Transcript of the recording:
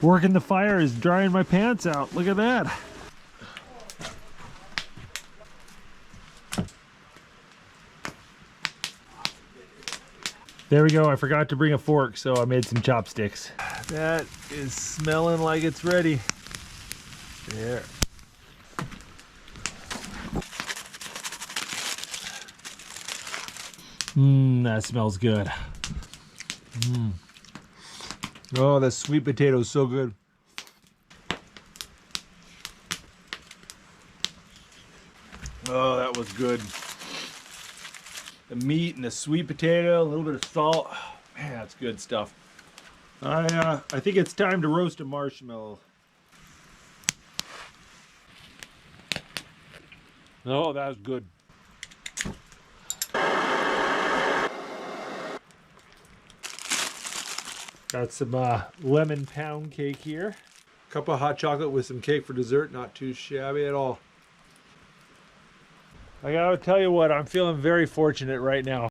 Working the fire is drying my pants out. Look at that. There we go. I forgot to bring a fork, so I made some chopsticks. That is smelling like it's ready. There. That smells good. Oh, that sweet potato is so good. Oh, that was good. The meat and the sweet potato, a little bit of salt. Oh, man, that's good stuff. I think it's time to roast a marshmallow. Oh, that was good. Got some lemon pound cake here. Cup of hot chocolate with some cake for dessert. Not too shabby at all. I gotta tell you what, I'm feeling very fortunate right now.